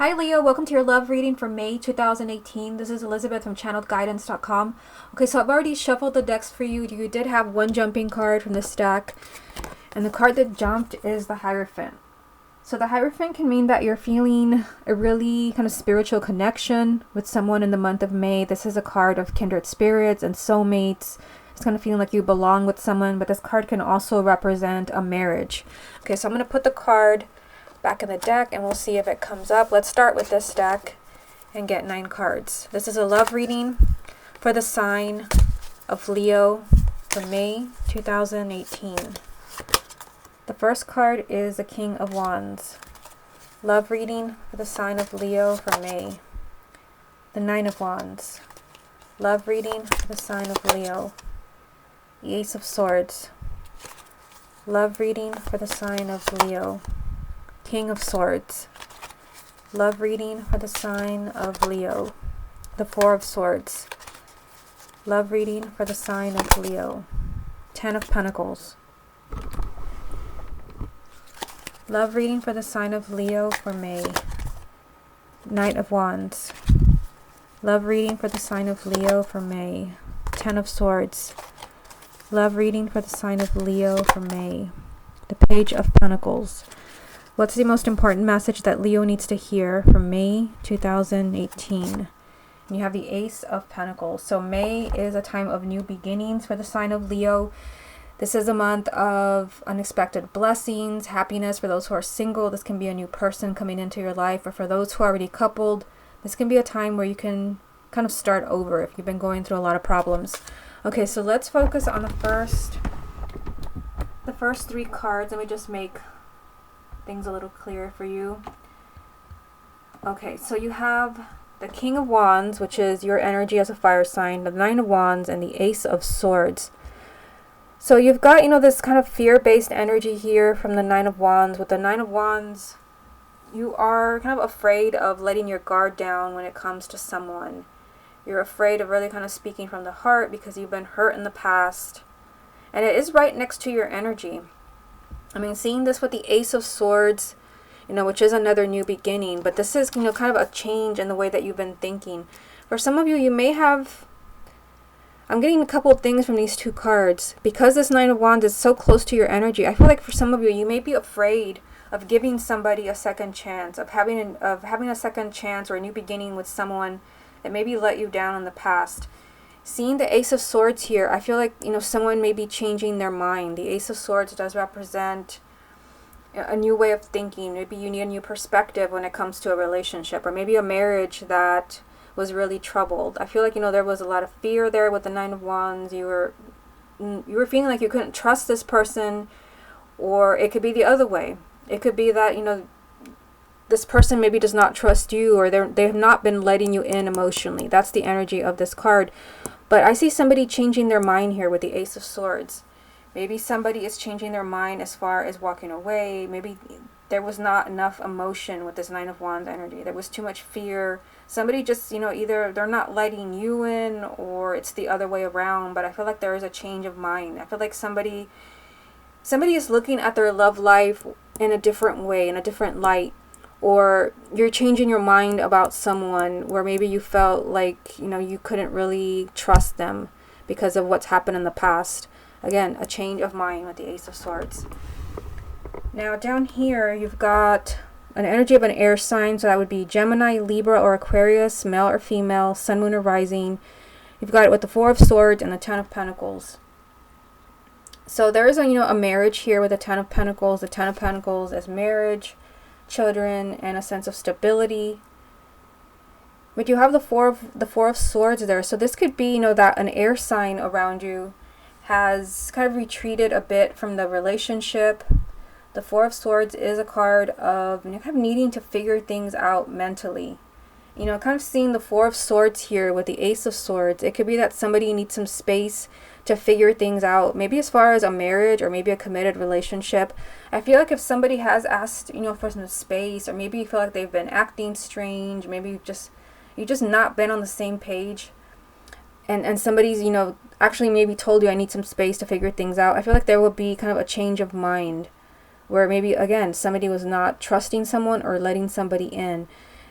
Hi Leo, welcome to your love reading for May 2018. This is Elizabeth from channeledguidance.com. Okay, so I've already shuffled the decks for you. You did have one jumping card from the stack, and the card that jumped is the Hierophant. So the Hierophant can mean that you're feeling a really kind of spiritual connection with someone in the month of May. This is a card of kindred spirits and soulmates. It's kind of feeling like you belong with someone, but this card can also represent a marriage. Okay, so I'm going to put the card back in the deck and we'll see if it comes up. Let's start with this deck and get 9 cards. This is a love reading for the sign of Leo for May 2018. The first card is the King of Wands. Love reading for the sign of Leo for May. The Nine of Wands. Love reading for the sign of Leo. The Ace of Swords. Love reading for the sign of Leo. King of Swords. Love reading for the sign of Leo. The Four of Swords. Love reading for the sign of Leo. 10 of Pentacles. Love reading for the sign of Leo for May. Knight of Wands. Love reading for the sign of Leo for May. 10 of Swords. Love reading for the sign of Leo for May. The Page of Pentacles. What's the most important message that Leo needs to hear for May 2018? And you have the Ace of Pentacles. So May is a time of new beginnings for the sign of Leo. This is a month of unexpected blessings, happiness for those who are single. This can be a new person coming into your life. Or for those who are already coupled, this can be a time where you can kind of start over if you've been going through a lot of problems. Okay, so let's focus on the first 3 cards. Let me just make things a little clearer for you. Okay, so you have the King of Wands, which is your energy as a fire sign, the Nine of Wands, and the Ace of Swords. So you've got, this kind of fear-based energy here from the Nine of Wands. With the Nine of Wands, you are kind of afraid of letting your guard down when it comes to someone. You're afraid of really kind of speaking from the heart because you've been hurt in the past. And it is right next to your energy. I mean, seeing this with the Ace of Swords, which is another new beginning, but this is, kind of a change in the way that you've been thinking. For some of you, you may have, I'm getting a couple of things from these 2 cards. Because this Nine of Wands is so close to your energy, I feel like for some of you, you may be afraid of giving somebody a second chance, of having a second chance or a new beginning with someone that maybe let you down in the past. Seeing the Ace of Swords here, I feel like, someone may be changing their mind. The Ace of Swords does represent a new way of thinking. Maybe you need a new perspective when it comes to a relationship, or maybe a marriage that was really troubled. I feel like, there was a lot of fear there with the Nine of Wands. You were feeling like you couldn't trust this person, or it could be the other way. It could be that, this person maybe does not trust you, or they have not been letting you in emotionally. That's the energy of this card. But I see somebody changing their mind here with the Ace of Swords. Maybe somebody is changing their mind as far as walking away. Maybe there was not enough emotion with this Nine of Wands energy. There was too much fear. Somebody just, either they're not letting you in, or it's the other way around. But I feel like there is a change of mind. I feel like somebody is looking at their love life in a different way, in a different light. Or you're changing your mind about someone where maybe you felt like, you couldn't really trust them because of what's happened in the past. Again, a change of mind with the Ace of Swords. Now down here, you've got an energy of an air sign. So that would be Gemini, Libra, or Aquarius, male or female, sun, moon, or rising. You've got it with the Four of Swords and the 10 of Pentacles. So there is a marriage here with the 10 of Pentacles. The 10 of Pentacles is marriage, children, and a sense of stability. But you have the four of Swords there. So this could be, that an air sign around you has kind of retreated a bit from the relationship. The Four of Swords is a card of kind of needing to figure things out mentally. Kind of seeing the Four of Swords here with the Ace of Swords. It could be that somebody needs some space to figure things out, maybe as far as a marriage or maybe a committed relationship. I feel like if somebody has asked, for some space, or maybe you feel like they've been acting strange, maybe you just not been on the same page, and somebody's, actually maybe told you, I need some space to figure things out. I feel like there will be kind of a change of mind where maybe, again, somebody was not trusting someone or letting somebody in.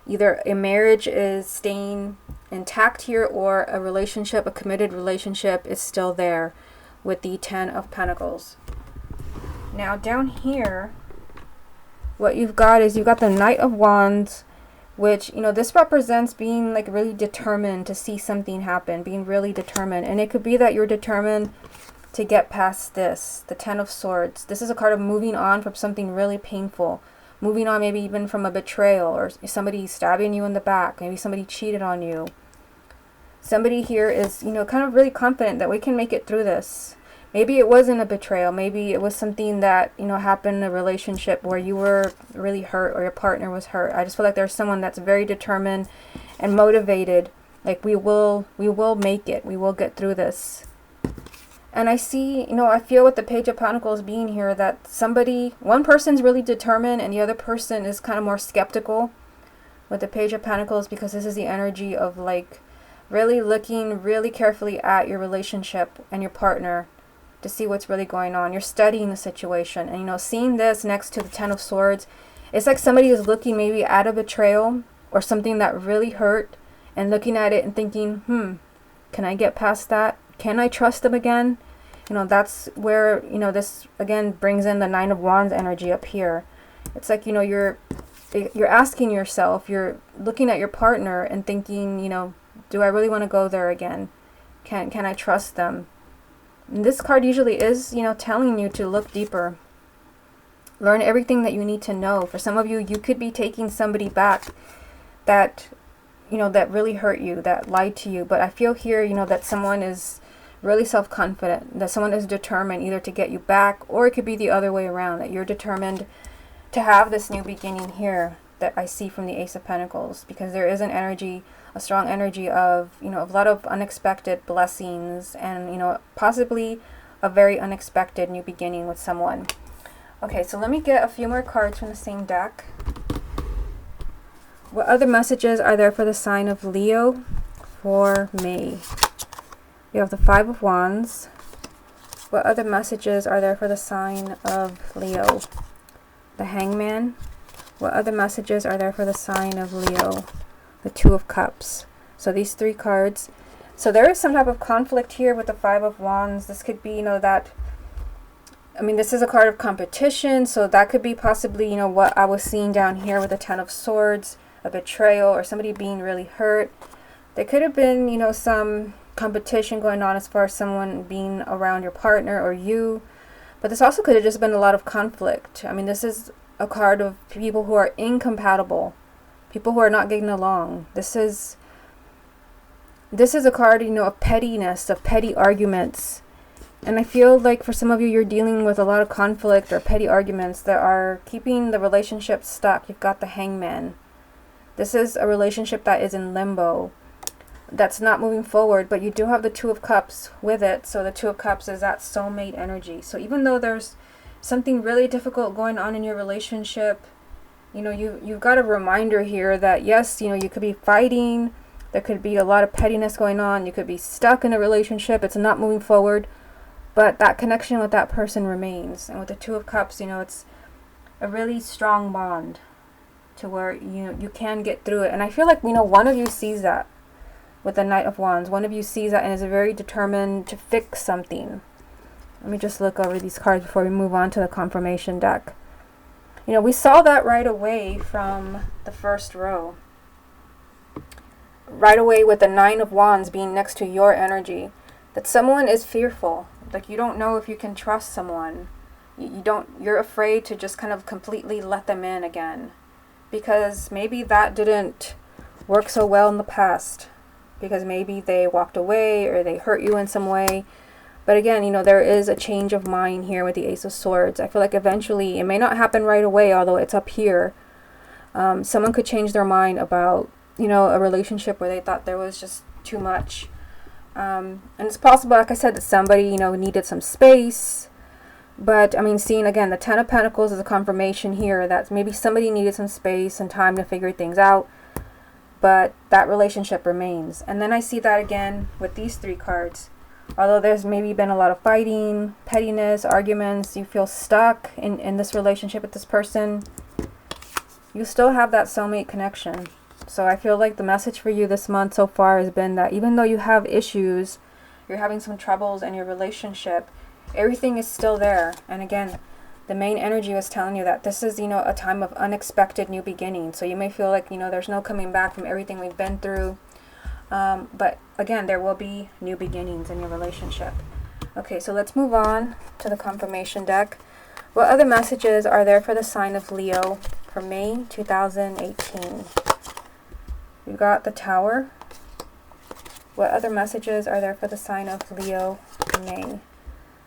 Either a marriage is staying intact here, or a relationship, a committed relationship, is still there with the Ten of Pentacles. Now down here, what you've got is you've got the Knight of Wands, which, you know, this represents being like really determined to see something happen, being really determined. And it could be that you're determined to get past this, the Ten of Swords. This is a card of moving on from something really painful. Moving on maybe even from a betrayal, or somebody stabbing you in the back. Maybe somebody cheated on you. Somebody here is, you know, kind of really confident that we can make it through this. Maybe it wasn't a betrayal. Maybe it was something that, you know, happened in a relationship where you were really hurt or your partner was hurt. I just feel like there's someone that's very determined and motivated. Like we will make it. We will get through this. And I see, you know, I feel with the Page of Pentacles being here that one person's really determined and the other person is kind of more skeptical with the Page of Pentacles, because this is the energy of like really looking really carefully at your relationship and your partner to see what's really going on. You're studying the situation, and, you know, seeing this next to the Ten of Swords, it's like somebody is looking maybe at a betrayal or something that really hurt and looking at it and thinking, can I get past that? Can I trust them again? You know, that's where, you know, this again brings in the Nine of Wands energy up here. It's like, you know, you're asking yourself, you're looking at your partner and thinking, you know, do I really want to go there again? Can I trust them? And this card usually is, you know, telling you to look deeper. Learn everything that you need to know. For some of you, you could be taking somebody back that, you know, that really hurt you, that lied to you. But I feel here, you know, that someone is really self-confident, that someone is determined either to get you back, or it could be the other way around, that you're determined to have this new beginning here that I see from the Ace of Pentacles, because there is an energy, a strong energy of, you know, a lot of unexpected blessings and, you know, possibly a very unexpected new beginning with someone. Okay, so let me get a few more cards from the same deck. What other messages are there for the sign of Leo for May? We have the Five of Wands. What other messages are there for the sign of Leo? The Hangman. What other messages are there for the sign of Leo? The Two of Cups. So these three cards. So there is some type of conflict here with the Five of Wands. This could be, you know, that, I mean, this is a card of competition. So that could be possibly, you know, what I was seeing down here with the Ten of Swords, a betrayal or somebody being really hurt. There could have been, you know, some competition going on as far as someone being around your partner or you. But this also could have just been a lot of conflict. I mean, this is a card of people who are incompatible. People who are not getting along. This is a card, you know, of pettiness, of petty arguments. And I feel like for some of you, you're dealing with a lot of conflict or petty arguments that are keeping the relationship stuck. You've got the Hangman. This is a relationship that is in limbo, that's not moving forward, but you do have the Two of Cups with it. So the Two of Cups is that soulmate energy. So even though there's something really difficult going on in your relationship, you know, you've got a reminder here that yes, you know, you could be fighting, there could be a lot of pettiness going on, you could be stuck in a relationship, it's not moving forward, but that connection with that person remains. And with the Two of Cups, you know, it's a really strong bond to where, you know, you can get through it. And I feel like, you know, one of you sees that with the Knight of Wands. One of you sees that and is very determined to fix something. Let me just look over these cards before we move on to the confirmation deck. You know, we saw that right away from the first row. Right away with the Nine of Wands being next to your energy. That someone is fearful. Like you don't know if you can trust someone. You're afraid to just kind of completely let them in again. Because maybe that didn't work so well in the past. Because maybe they walked away or they hurt you in some way. But again, you know, there is a change of mind here with the Ace of Swords. I feel like eventually, it may not happen right away, although it's up here. Someone could change their mind about, you know, a relationship where they thought there was just too much. And it's possible, like I said, that somebody, you know, needed some space. But, I mean, seeing, again, the Ten of Pentacles is a confirmation here that maybe somebody needed some space and time to figure things out. But that relationship remains. And then I see that again with these three cards. Although there's maybe been a lot of fighting, pettiness, arguments, you feel stuck in this relationship with this person, you still have that soulmate connection. So I feel like the message for you this month so far has been that even though you have issues, you're having some troubles in your relationship, everything is still there. And again, the main energy was telling you that this is, a time of unexpected new beginnings. So you may feel like, there's no coming back from everything we've been through. But again, there will be new beginnings in your relationship. Okay, so let's move on to the confirmation deck. What other messages are there for the sign of Leo for May 2018? We've got the Tower. What other messages are there for the sign of Leo for May?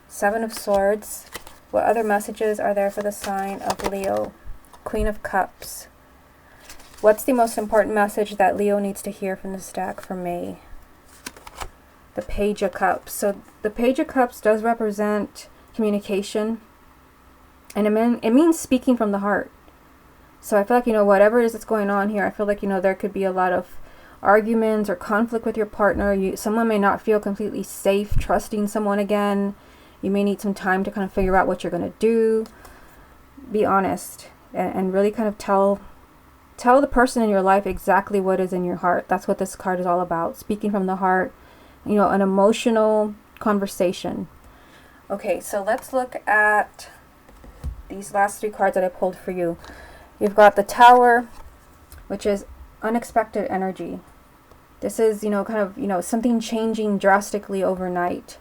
Seven of Swords. What other messages are there for the sign of Leo? Queen of Cups. What's the most important message that Leo needs to hear from this deck for May? The Page of Cups. So the Page of Cups does represent communication. And it means speaking from the heart. So I feel like, whatever it is that's going on here, I feel like, there could be a lot of arguments or conflict with your partner. Someone may not feel completely safe trusting someone again. You may need some time to kind of figure out what you're going to do. Be honest and really kind of tell the person in your life exactly what is in your heart. That's what this card is all about. Speaking from the heart, an emotional conversation. Okay, so let's look at these last three cards that I pulled for you. You've got the Tower, which is unexpected energy. This is, something changing drastically overnight.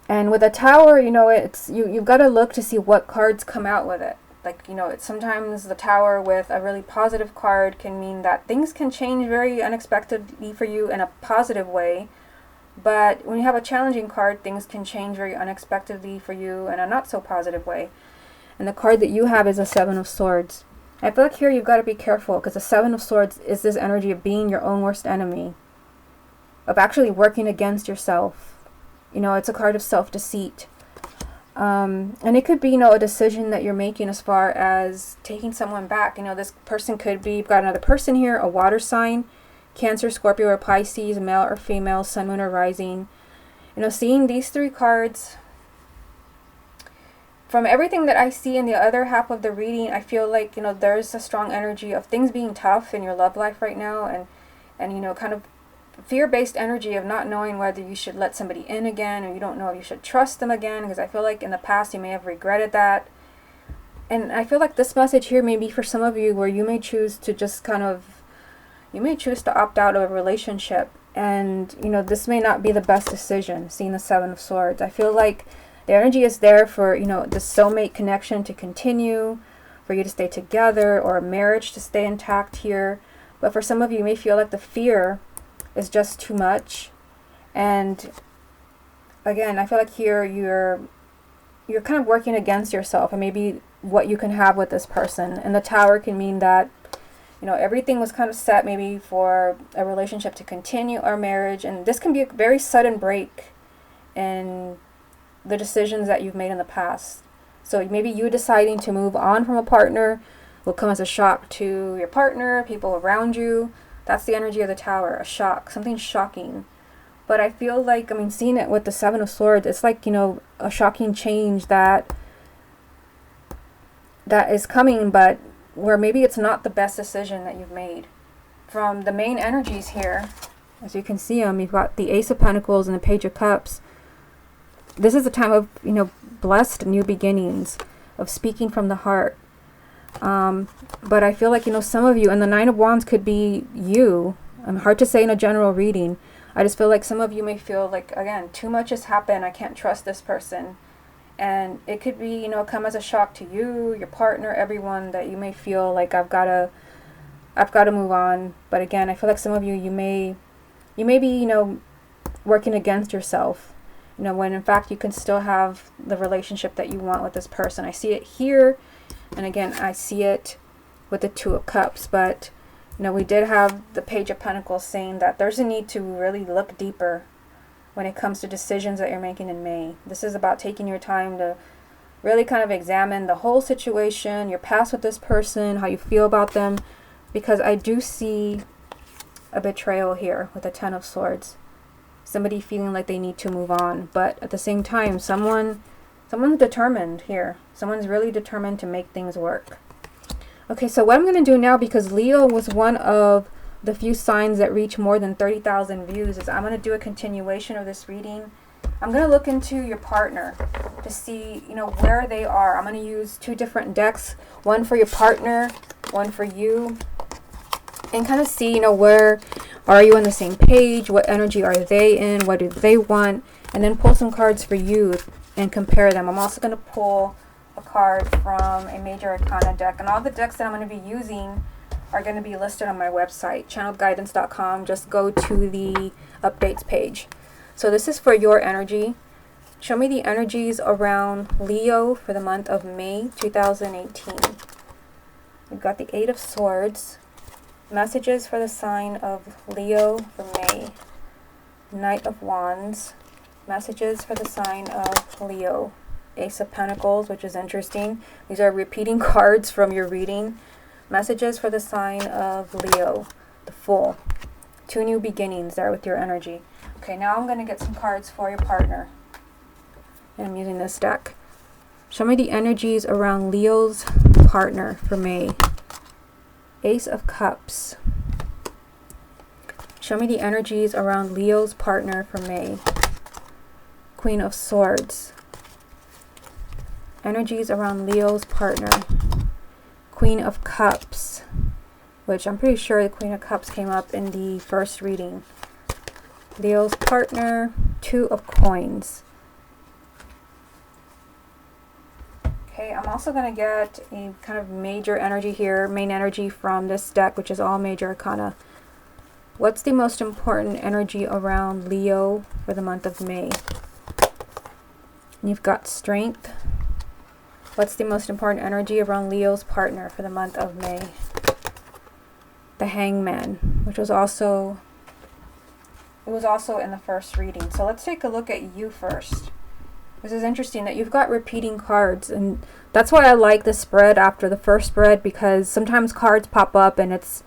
And with a Tower, it's you've got to look to see what cards come out with it. Like, it's sometimes the Tower with a really positive card can mean that things can change very unexpectedly for you in a positive way. But when you have a challenging card, things can change very unexpectedly for you in a not so positive way. And the card that you have is a Seven of Swords. I feel like here you've got to be careful because the Seven of Swords is this energy of being your own worst enemy, of actually working against yourself. It's a card of self-deceit. And it could be, a decision that you're making as far as taking someone back. This person could be, you've got another person here, a water sign, Cancer, Scorpio, or Pisces, male or female, sun, moon, or rising. Seeing these three cards, from everything that I see in the other half of the reading, I feel like, there's a strong energy of things being tough in your love life right now, and kind of fear-based energy of not knowing whether you should let somebody in again, or you don't know if you should trust them again, because I feel like in the past you may have regretted that. And I feel like this message here may be for some of you where you may choose to just you may choose to opt out of a relationship, and this may not be the best decision, seeing the Seven of Swords. I feel like the energy is there for, the soulmate connection to continue, for you to stay together, or a marriage to stay intact here. But for some of you, you may feel like the fear is just too much. And again, I feel like here you're kind of working against yourself and maybe what you can have with this person. And the Tower can mean that, everything was kind of set maybe for a relationship to continue, or marriage. And this can be a very sudden break in the decisions that you've made in the past. So maybe you deciding to move on from a partner will come as a shock to your partner, people around you. That's the energy of the Tower, a shock, something shocking. But I feel like, seeing it with the Seven of Swords, it's like, a shocking change that is coming, but where maybe it's not the best decision that you've made. From the main energies here, as you can see them, you've got the Ace of Pentacles and the Page of Cups. This is a time of, blessed new beginnings, of speaking from the heart. But I feel like, some of you, and the Nine of Wands could be you. Hard to say in a general reading. I just feel like some of you may feel like, again, too much has happened. I can't trust this person. And it could be, come as a shock to you, your partner, everyone, that you may feel like I've got to move on. But again, I feel like some of you, you may be, working against yourself. When in fact you can still have the relationship that you want with this person. I see it here, and again, I see it with the Two of Cups. But, we did have the Page of Pentacles saying that there's a need to really look deeper when it comes to decisions that you're making in May. This is about taking your time to really kind of examine the whole situation, your past with this person, how you feel about them, because I do see a betrayal here with the Ten of Swords. Somebody feeling like they need to move on, but at the same time, someone's determined here. Someone's really determined to make things work. Okay, so what I'm going to do now, because Leo was one of the few signs that reach more than 30,000 views, is I'm going to do a continuation of this reading. I'm going to look into your partner to see, you know, where they are. I'm going to use 2 different decks, one for your partner, one for you, and kind of see, you know, where are you on the same page? What energy are they in? What do they want? And then pull some cards for you and compare them. I'm also going to pull a card from a Major Arcana deck. And all the decks that I'm going to be using are going to be listed on my website, channeledguidance.com. Just go to the updates page. So this is for your energy. Show me the energies around Leo for the month of May 2018. We've got the 8 of Swords. Messages for the sign of Leo for May. Knight of Wands. Messages for the sign of Leo. Ace of Pentacles, which is interesting. These are repeating cards from your reading. Messages for the sign of Leo. The Fool. 2 new beginnings there with your energy. Okay, now I'm going to get some cards for your partner. And I'm using this deck. Show me the energies around Leo's partner for May. Ace of Cups. Show me the energies around Leo's partner for May. Queen of Swords. Energies around Leo's partner. Queen of Cups, which I'm pretty sure the Queen of Cups came up in the first reading. Leo's partner. 2 of Coins. Okay, I'm also going to get a kind of major energy here, main energy from this deck, which is all Major Arcana. What's the most important energy around Leo for the month of May? You've got Strength. What's the most important energy around Leo's partner for the month of May? The Hangman, which was also in the first reading. So let's take a look at you first. This is interesting that you've got repeating cards, and that's why I like the spread after the first spread, because sometimes cards pop up and it's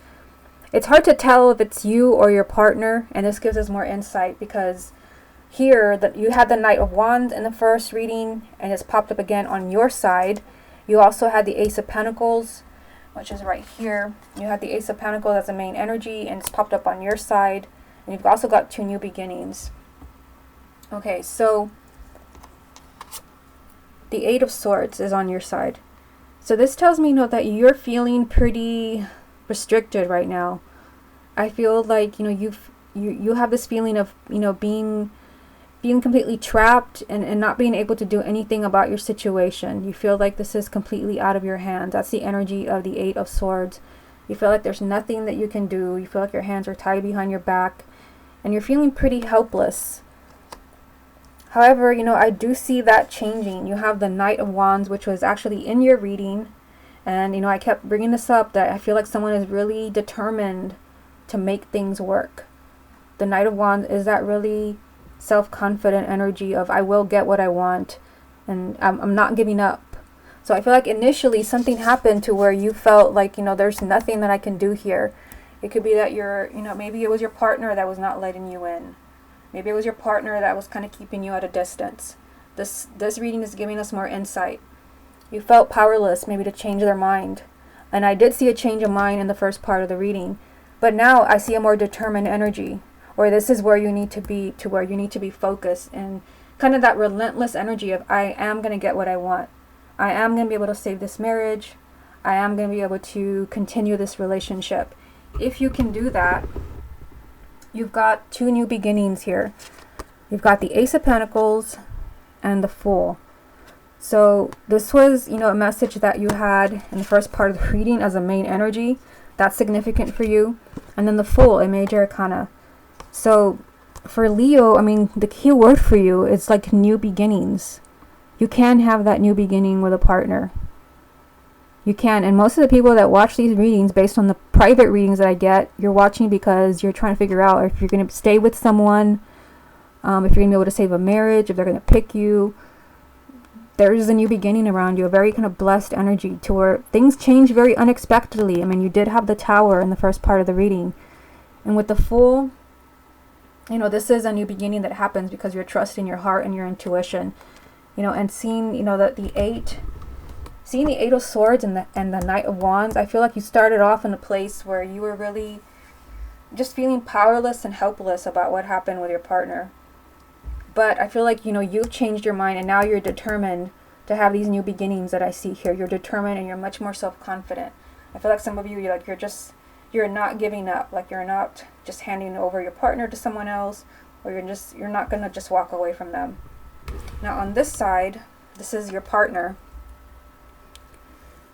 hard to tell if it's you or your partner, and this gives us more insight because here that you had the Knight of Wands in the first reading and it's popped up again on your side. You also had the Ace of Pentacles, which is right here. You had the Ace of Pentacles as a main energy and it's popped up on your side, and you've also got 2 new beginnings. Okay, so the 8 of Swords is on your side. So this tells me, you know, that you're feeling pretty restricted right now. I feel like, you know, you have this feeling of, you know, being completely trapped and not being able to do anything about your situation. You feel like this is completely out of your hands. That's the energy of the 8 of Swords. You feel like there's nothing that you can do. You feel like your hands are tied behind your back and you're feeling pretty helpless. However, you know, I do see that changing. You have the Knight of Wands, which was actually in your reading. And, you know, I kept bringing this up, that I feel like someone is really determined to make things work. The Knight of Wands is that really self-confident energy of, I will get what I want and I'm not giving up. So I feel like initially something happened to where you felt like, you know, there's nothing that I can do here. It could be that you know, maybe it was your partner that was not letting you in. Maybe it was your partner that was kind of keeping you at a distance. This reading is giving us more insight. You felt powerless maybe to change their mind. And I did see a change of mind in the first part of the reading. But now I see a more determined energy, or this is where you need to be, to where you need to be focused and kind of that relentless energy of, I am going to get what I want. I am going to be able to save this marriage. I am going to be able to continue this relationship. If you can do that, you've got 2 new beginnings here. You've got the Ace of Pentacles and the Fool. So this was, you know, a message that you had in the first part of the reading as a main energy. That's significant for you. And then the Fool, a Major Arcana. So for Leo, I mean, the key word for you is like new beginnings. You can have that new beginning with a partner. You can. And most of the people that watch these readings, based on the private readings that I get, you're watching because you're trying to figure out if you're going to stay with someone, if you're going to be able to save a marriage, if they're going to pick you. There's a new beginning around you, a very kind of blessed energy to where things change very unexpectedly. I mean, you did have the Tower in the first part of the reading. And with the Fool, you know, this is a new beginning that happens because you're trusting your heart and your intuition. You know, and seeing, you know, that the 8 seeing the Eight of Swords and the Knight of Wands, I feel like you started off in a place where you were really just feeling powerless and helpless about what happened with your partner. But I feel like, you know, you've changed your mind and now you're determined to have these new beginnings that I see here. You're determined and you're much more self-confident. I feel like some of you, you're not giving up. Like, you're not just handing over your partner to someone else, or you're not going to just walk away from them. Now on this side, this is your partner.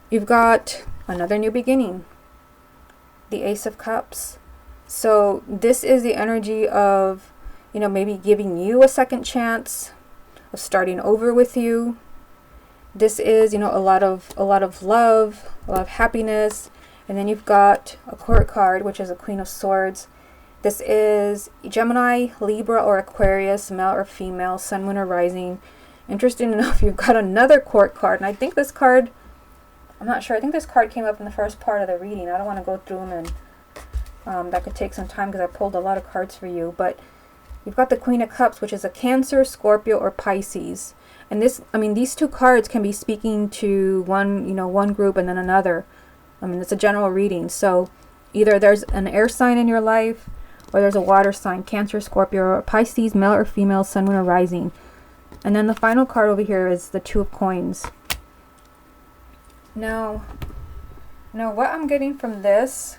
You've got another new beginning, the Ace of Cups. So this is the energy of, you know, maybe giving you a second chance, of starting over with you. This is, you know, a lot of love, a lot of happiness. And then you've got a court card, which is a Queen of Swords. This is Gemini, Libra, or Aquarius, male or female, sun, moon, or rising. Interesting enough, you've got another court card. And I think this card, I'm not sure, I think this card came up in the first part of the reading. I don't want to go through them, and that could take some time because I pulled a lot of cards for you. But you've got the Queen of Cups, which is a Cancer, Scorpio, or Pisces. And this, I mean, these two cards can be speaking to one group and then another. I mean, it's a general reading. So either there's an air sign in your life, or there's a water sign, Cancer, Scorpio, or Pisces, male or female, sun, moon, or rising. And then the final card over here is the Two of Coins. Now what I'm getting from this,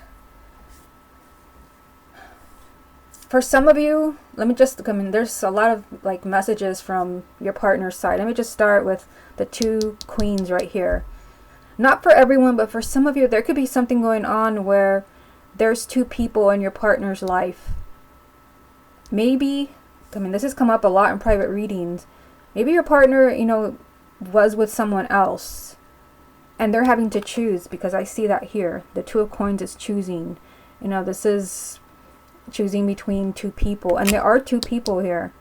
for some of you, there's a lot of like messages from your partner's side. Let me just start with the two queens right here. Not for everyone, but for some of you, there could be something going on where there's two people in your partner's life. Maybe, this has come up a lot in private readings. Maybe your partner, was with someone else and they're having to choose, because I see that here. The Two of Coins is choosing. This is choosing between two people, and there are two people here.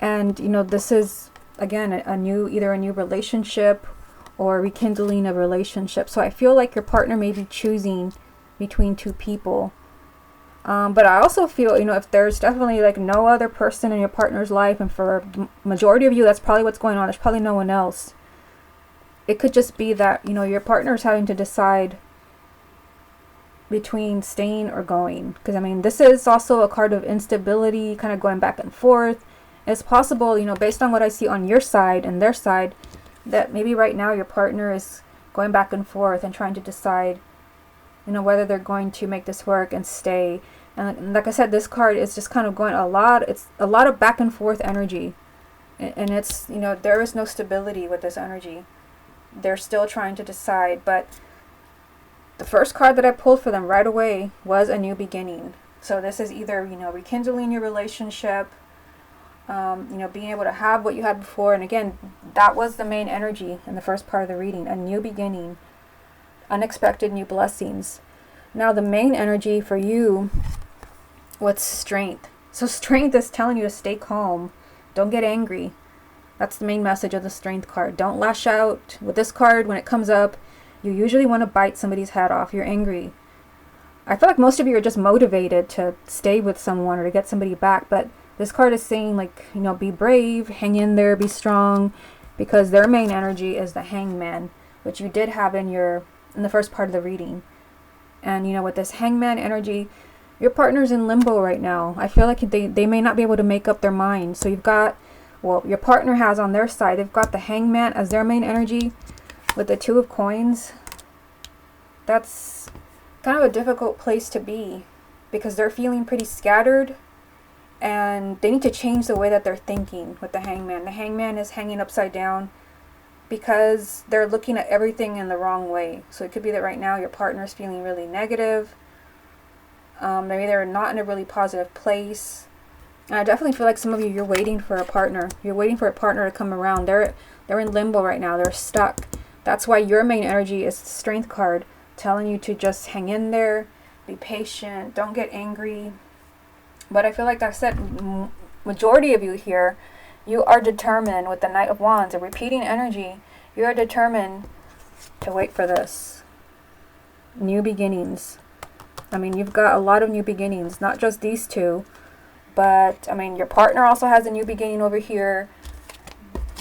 And, this is, again, either a new relationship or rekindling a relationship. So I feel like your partner may be choosing between two people. But I also feel, if there's definitely like no other person in your partner's life, and for majority of you, that's probably what's going on. There's probably no one else. It could just be that, your partner's having to decide between staying or going. Because, this is also a card of instability, kind of going back and forth. It's possible, based on what I see on your side and their side, that maybe right now your partner is going back and forth and trying to decide, whether they're going to make this work and stay. And like I said, this card is just kind of going it's a lot of back and forth energy. And it's, there is no stability with this energy. They're still trying to decide. But the first card that I pulled for them right away was a new beginning. So this is either, rekindling your relationship, being able to have what you had before. And again, that was the main energy in the first part of the reading, a new beginning, unexpected new blessings. Now the main energy for you was strength. So strength is telling you to stay calm. Don't get angry. That's the main message of the Strength card. Don't lash out. With this card, when it comes up, you usually want to bite somebody's head off. You're angry. I feel like most of you are just motivated to stay with someone or to get somebody back. But this card is saying, be brave, hang in there, be strong. Because their main energy is the Hangman, which you did have in the first part of the reading. And, with this Hangman energy, your partner's in limbo right now. I feel like they may not be able to make up their mind. So you've got, your partner has on their side, they've got the Hangman as their main energy with the Two of Coins. That's kind of a difficult place to be because they're feeling pretty scattered and they need to change the way that they're thinking with the Hangman. The Hangman is hanging upside down because they're looking at everything in the wrong way. So it could be that right now your partner's feeling really negative. Maybe they're not in a really positive place. And I definitely feel like some of you, you're waiting for a partner. You're waiting for a partner to come around. They're in limbo right now. They're stuck. That's why your main energy is the Strength card, telling you to just hang in there, be patient, don't get angry. But I feel like I said, majority of you here, you are determined with the Knight of Wands, a repeating energy. You are determined to wait for this. New beginnings. You've got a lot of new beginnings, not just these two. But, your partner also has a new beginning over here.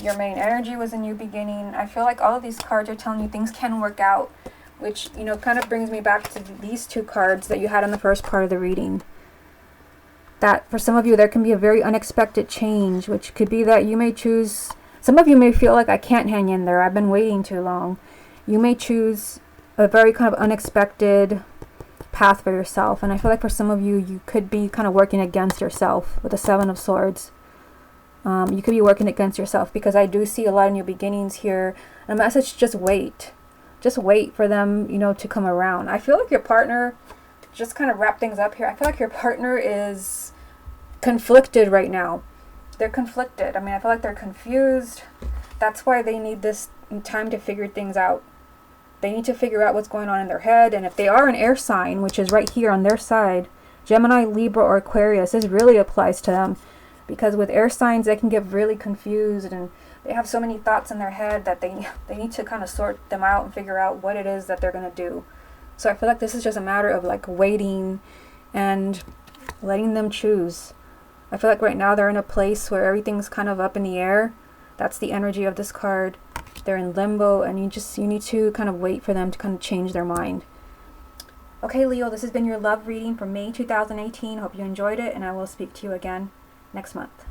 Your main energy was a new beginning. I feel like all of these cards are telling you things can work out, which, you know, kind of brings me back to these two cards that you had in the first part of the reading. That for some of you, there can be a very unexpected change, which could be that you may choose, some of you may feel like, I can't hang in there, I've been waiting too long. You may choose a very kind of unexpected path for yourself. And I feel like for some of you, you could be kind of working against yourself with the Seven of Swords. You could be working against yourself, because I do see a lot of new beginnings here. And a message, just wait. Just wait for them, you know, to come around. I feel like your partner, just kind of wrap things up here, I feel like your partner is conflicted right now. They're conflicted. I mean, I feel like they're confused. That's why they need this time to figure things out. They need to figure out what's going on in their head. And if they are an air sign, which is right here on their side, Gemini, Libra, or Aquarius, this really applies to them. Because with air signs, they can get really confused, and they have so many thoughts in their head that they need to kind of sort them out and figure out what it is that they're going to do. So I feel like this is just a matter of like waiting and letting them choose. I feel like right now they're in a place where everything's kind of up in the air. That's the energy of this card. They're in limbo, and you need to kind of wait for them to kind of change their mind. Okay, Leo, this has been your love reading for May 2018. Hope you enjoyed it, and I will speak to you again next month.